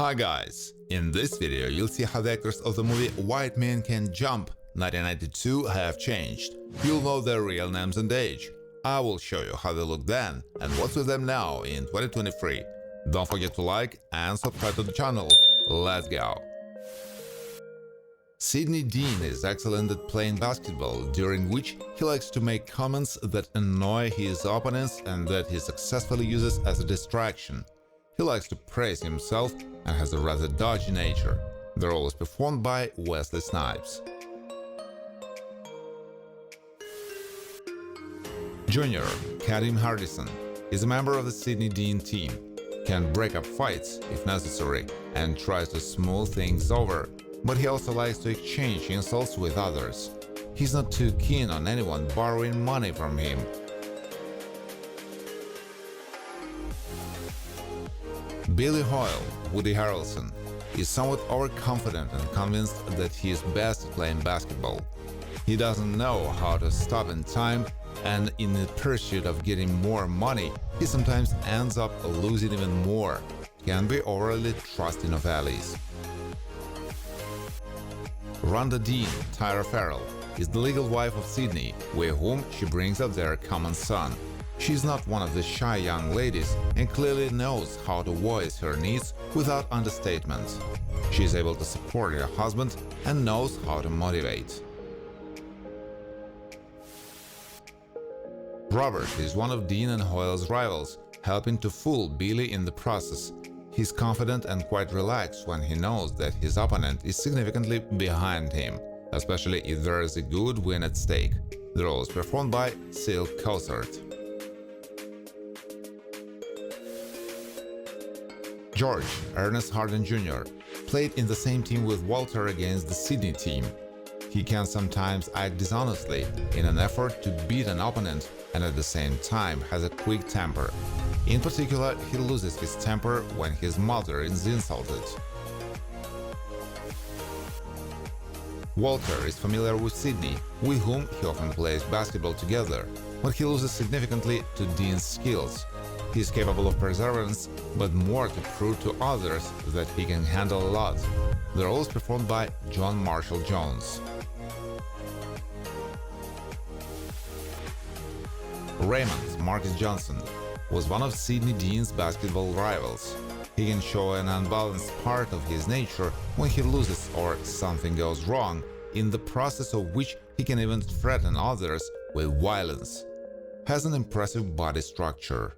Hi guys, in this video you'll see how the actors of the movie White Men Can Jump 1992 have changed. You'll know their real names and age. I will show you how they look then and what's with them now in 2023. Don't forget to like and subscribe to the channel. Let's go! Ziggy Dean is excellent at playing basketball, during which he likes to make comments that annoy his opponents and that he successfully uses as a distraction. He likes to praise himself and has a rather dodgy nature. The role is performed by Wesley Snipes. Junior, Kadim Hardison, is a member of the Ziggy Dean team, can break up fights if necessary and tries to smooth things over, but he also likes to exchange insults with others. He's not too keen on anyone borrowing money from him. Billy Hoyle, Woody Harrelson, is somewhat overconfident and convinced that he is best at playing basketball. He doesn't know how to stop in time, and in the pursuit of getting more money, he sometimes ends up losing even more. He can be overly trusting of allies. Rhonda Dean, Tyra Farrell, is the legal wife of Sydney, with whom she brings up their common son. She's not one of the shy young ladies and clearly knows how to voice her needs without understatement. She is able to support her husband and knows how to motivate. Robert is one of Dean and Hoyle's rivals, helping to fool Billy in the process. He's confident and quite relaxed when he knows that his opponent is significantly behind him, especially if there is a good win at stake. The role is performed by Silk Cosart. George, Ernest Harden Jr., played in the same team with Walter against the Sydney team. He can sometimes act dishonestly in an effort to beat an opponent and at the same time has a quick temper. In particular, he loses his temper when his mother is insulted. Walter is familiar with Sydney, with whom he often plays basketball together, but he loses significantly to Dean's skills. He is capable of perseverance, but more to prove to others that he can handle a lot. The role is performed by John Marshall Jones. Raymond, Marcus Johnson, was one of Ziggy Dean's basketball rivals. He can show an unbalanced part of his nature when he loses or something goes wrong, in the process of which he can even threaten others with violence. Has an impressive body structure.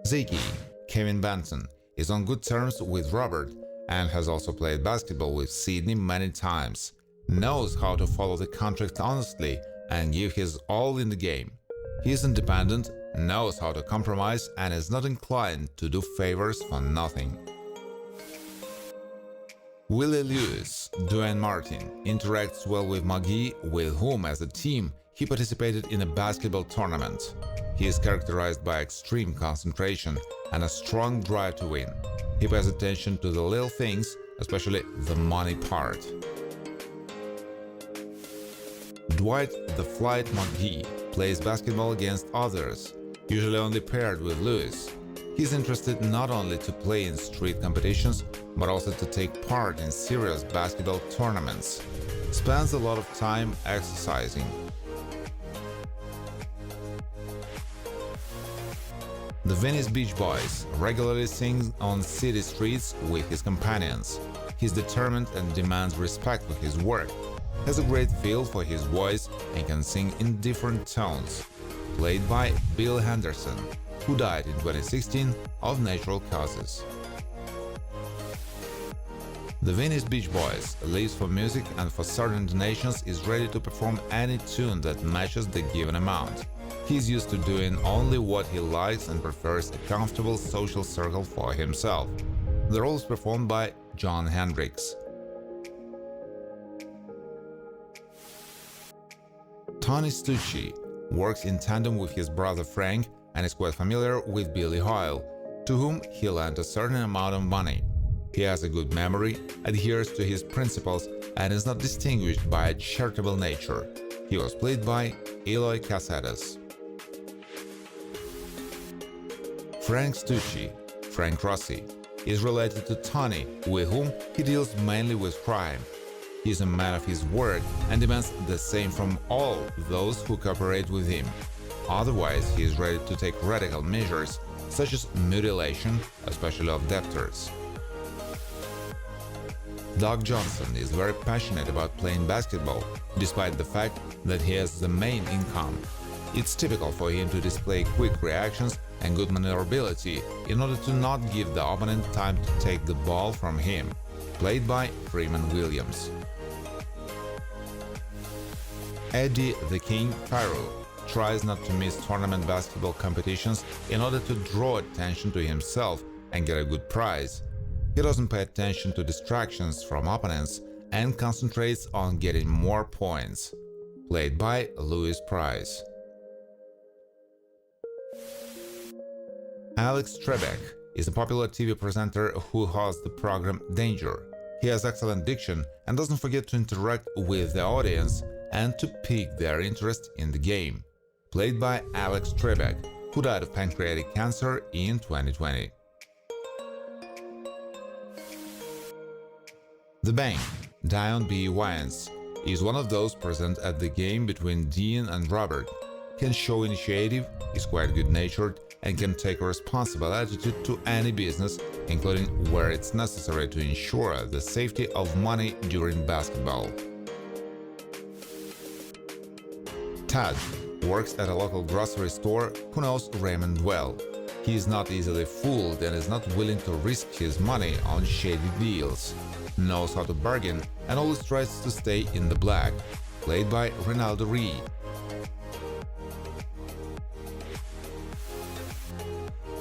Ziggy, Kevin Benton, is on good terms with Robert and has also played basketball with Sydney many times, knows how to follow the contract honestly and give his all in the game. He is independent, knows how to compromise and is not inclined to do favors for nothing. Willie Lewis, Dwayne Martin, interacts well with McGee, with whom as a team he participated in a basketball tournament. He is characterized by extreme concentration and a strong drive to win. He pays attention to the little things, especially the money part. Dwight the Flight McGee plays basketball against others, usually only paired with Lewis. He's interested not only to play in street competitions, but also to take part in serious basketball tournaments. Spends a lot of time exercising. The Venice Beach Boys regularly sings on city streets with his companions. He's determined and demands respect for his work, has a great feel for his voice and can sing in different tones. Played by Bill Henderson, who died in 2016 of natural causes. The Venice Beach Boys lives for music and for certain donations is ready to perform any tune that matches the given amount. He's used to doing only what he likes and prefers a comfortable social circle for himself. The role is performed by John Hendricks. Tony Stucci works in tandem with his brother Frank and is quite familiar with Billy Hoyle, to whom he lent a certain amount of money. He has a good memory, adheres to his principles, and is not distinguished by a charitable nature. He was played by Eloy Caceres. Frank Stucci, Frank Rossi. He is related to Tony, with whom he deals mainly with crime. He is a man of his word and demands the same from all those who cooperate with him. Otherwise, he is ready to take radical measures, such as mutilation, especially of debtors. Doug Johnson is very passionate about playing basketball, despite the fact that he has the main income. It's typical for him to display quick reactions and good maneuverability in order to not give the opponent time to take the ball from him. Played by Raymond Williams. Eddie the King Farrell tries not to miss tournament basketball competitions in order to draw attention to himself and get a good prize. He doesn't pay attention to distractions from opponents and concentrates on getting more points. Played by Louis Price. Alex Trebek is a popular TV presenter who hosts the program Danger. He has excellent diction and doesn't forget to interact with the audience and to pique their interest in the game. Played by Alex Trebek, who died of pancreatic cancer in 2020. The Bang, Dion B. Wyans, is one of those present at the game between Dean and Robert. Can show initiative, is quite good-natured, and can take a responsible attitude to any business, including where it's necessary to ensure the safety of money during basketball. Tad works at a local grocery store who knows Raymond well. He is not easily fooled and is not willing to risk his money on shady deals. Knows how to bargain and always tries to stay in the black. Played by Ronaldo Reed.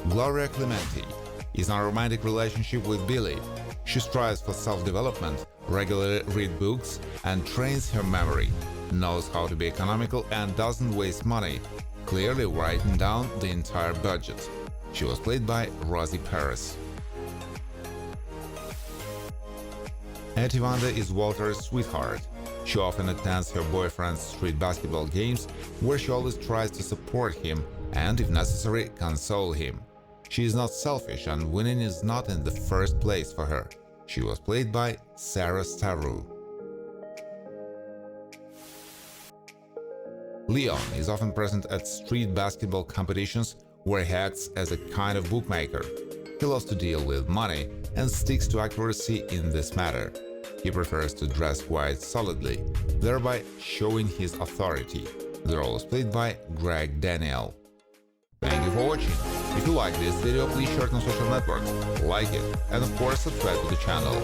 Gloria Clementi is in a romantic relationship with Billy. She strives for self-development, regularly reads books, and trains her memory. Knows how to be economical and doesn't waste money, clearly writing down the entire budget. She was played by Rosie Paris. Etiwanda is Walter's sweetheart. She often attends her boyfriend's street basketball games, where she always tries to support him and, if necessary, console him. She is not selfish and winning is not in the first place for her. She was played by Sarah Stavru. Leon is often present at street basketball competitions where he acts as a kind of bookmaker. He loves to deal with money and sticks to accuracy in this matter. He prefers to dress quite solidly, thereby showing his authority. The role is played by Greg Daniel. Thank you for watching. If you like this video, please share it on social networks, like it, and of course subscribe to the channel.